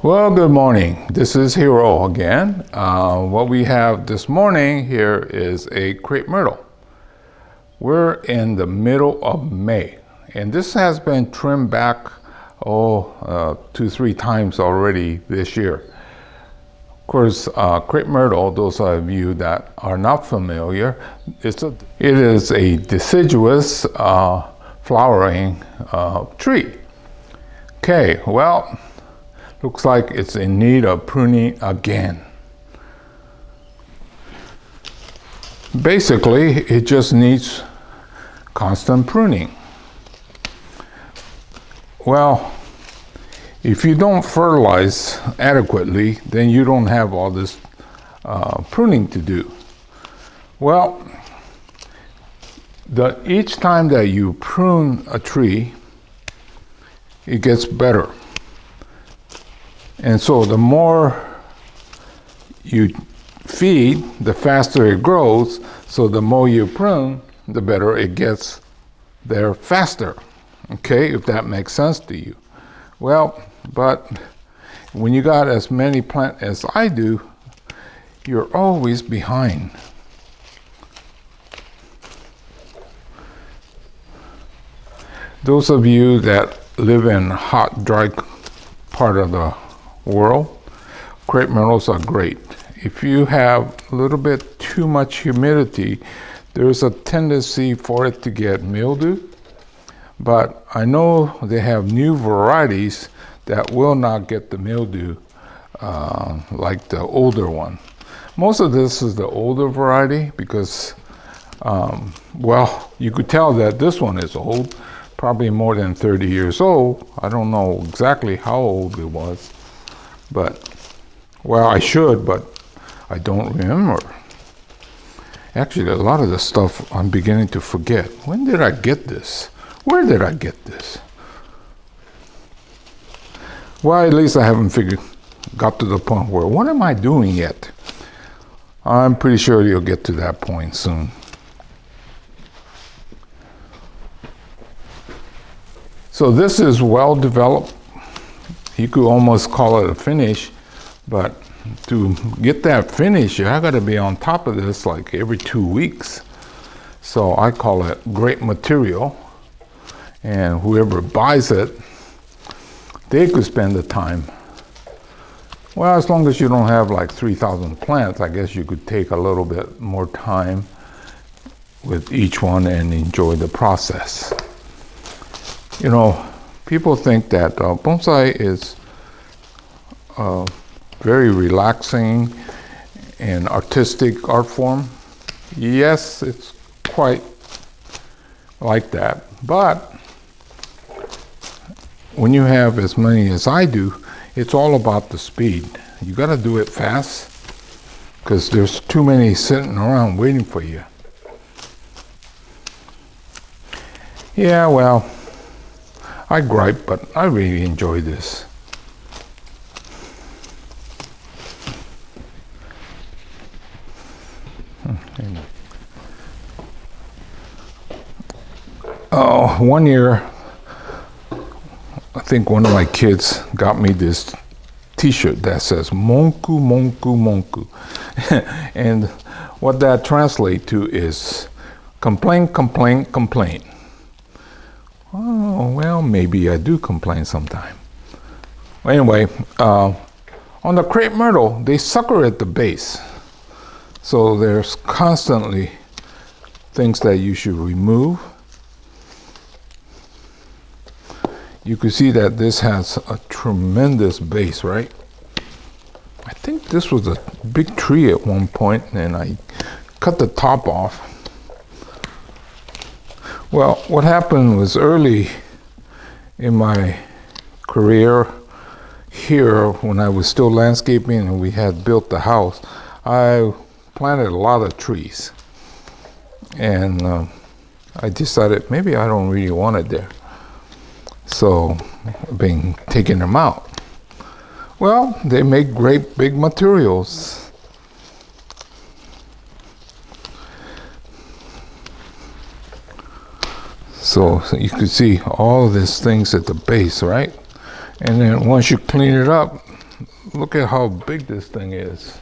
Well, good morning. This is Hero again. What we have this morning here is a crepe myrtle. We're in the middle of May, and this has been trimmed back, 2-3 times already this year. Of course, crepe myrtle, those of you that are not familiar, it is a deciduous flowering tree. Okay, well, looks like it's in need of pruning again. Basically, it just needs constant pruning. Well, if you don't fertilize adequately, then you don't have all this pruning to do. Well, each time that you prune a tree, it gets better. And so the more you feed, the faster it grows. So the more you prune, the better it gets there faster. Okay, if that makes sense to you. Well, but when you got as many plants as I do, you're always behind. Those of you that live in hot, dry part of the world, crepe myrtles are great. If you have a little bit too much humidity, there's a tendency for it to get mildew. But I know they have new varieties that will not get the mildew like the older one. Most of this is the older variety because, well, you could tell that this one is old, probably more than 30 years old. I don't know exactly how old it was. But, well, I should, but I don't remember. Actually, a lot of the stuff I'm beginning to forget. When did I get this? Where did I get this? Well, at least I haven't got to the point where, what am I doing yet? I'm pretty sure you'll get to that point soon. So this is well developed. You could almost call it a finish, but to get that finish, I got to be on top of this like every 2 weeks. So I call it great material, and whoever buys it, they could spend the time. Well, as long as you don't have like 3,000 plants, I guess you could take a little bit more time with each one and enjoy the process. You know, people think that bonsai is very relaxing and artistic art form. Yes, it's quite like that. But when you have as many as I do, it's all about the speed. You got to do it fast because there's too many sitting around waiting for you. Yeah, well, I gripe, but I really enjoy this. Oh, one year, I think one of my kids got me this t-shirt that says Monku, Monku, Monku. And what that translates to is complain, complain, complain. Oh, well, maybe I do complain sometime. Anyway, on the crepe myrtle, they sucker at the base. So there's constantly things that you should remove. You can see that this has a tremendous base, right? I think this was a big tree at one point, and I cut the top off. Well, what happened was early in my career here, when I was still landscaping and we had built the house, I planted a lot of trees. And I decided maybe I don't really want it there. So I've been taking them out. Well, they make great big materials. So you can see all of these things at the base, right? And then once you clean it up, look at how big this thing is.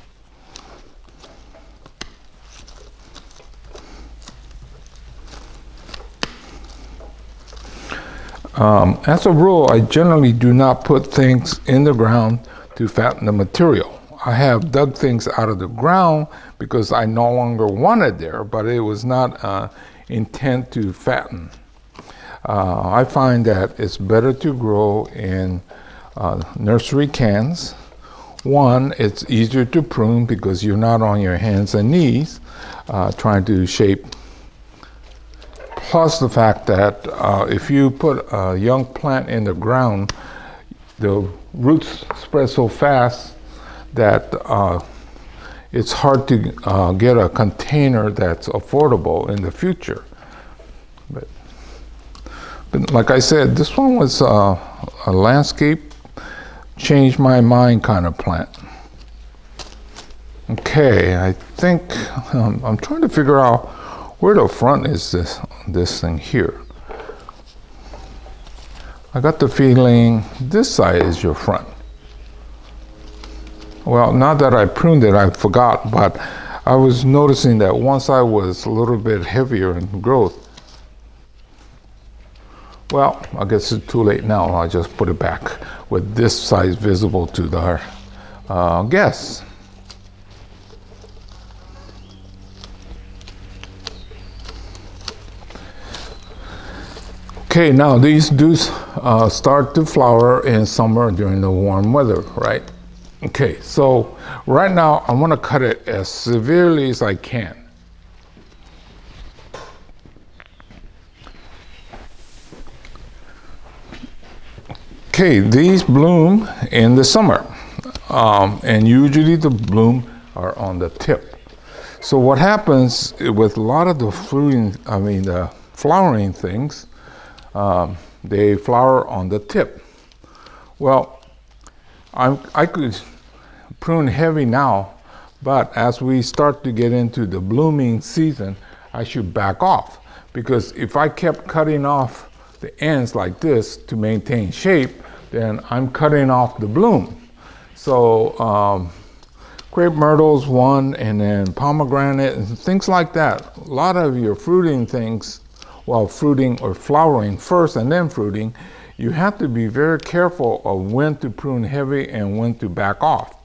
As a rule, I generally do not put things in the ground to fatten the material. I have dug things out of the ground because I no longer want it there, but it was not intent to fatten. I find that it's better to grow in nursery cans. One, it's easier to prune because you're not on your hands and knees trying to shape. Plus the fact that if you put a young plant in the ground, the roots spread so fast that it's hard to get a container that's affordable in the future. But like I said, this one was a landscape, change my mind kind of plant. Okay, I think I'm trying to figure out where the front is this thing here. I got the feeling this side is your front. Well, now that I pruned it, I forgot, but I was noticing that one side was a little bit heavier in growth. Well, I guess it's too late now. I'll just put it back with this side visible to the guests. Okay, now these do start to flower in summer during the warm weather, right? Okay, so right now I want to cut it as severely as I can. Okay, these bloom in the summer, and usually the bloom are on the tip. So what happens with a lot of the the flowering things, they flower on the tip. Well, I could prune heavy now, but as we start to get into the blooming season, I should back off, because if I kept cutting off the ends like this to maintain shape, then I'm cutting off the bloom. So crepe myrtle's one, and then pomegranate and things like that. A lot of your fruiting things, well, fruiting or flowering first and then fruiting, you have to be very careful of when to prune heavy and when to back off.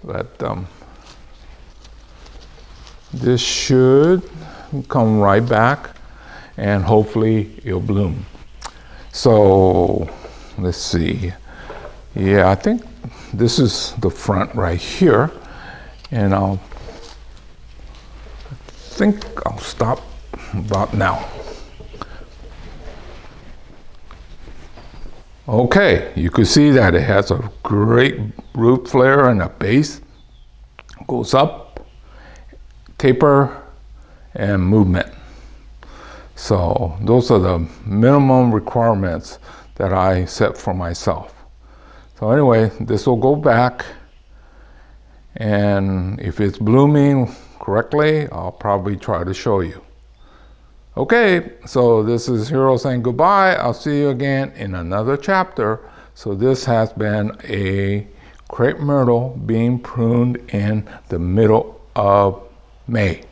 But this should come right back, and hopefully it'll bloom. So let's see. Yeah, I think this is the front right here, and I think I'll stop about now. Okay, you can see that it has a great root flare and a base. Goes up, taper, and movement. So those are the minimum requirements that I set for myself. So anyway, this will go back, and if it's blooming correctly, I'll probably try to show you. Okay, so this is Hero saying goodbye. I'll see you again in another chapter. So this has been a crepe myrtle being pruned in the middle of May.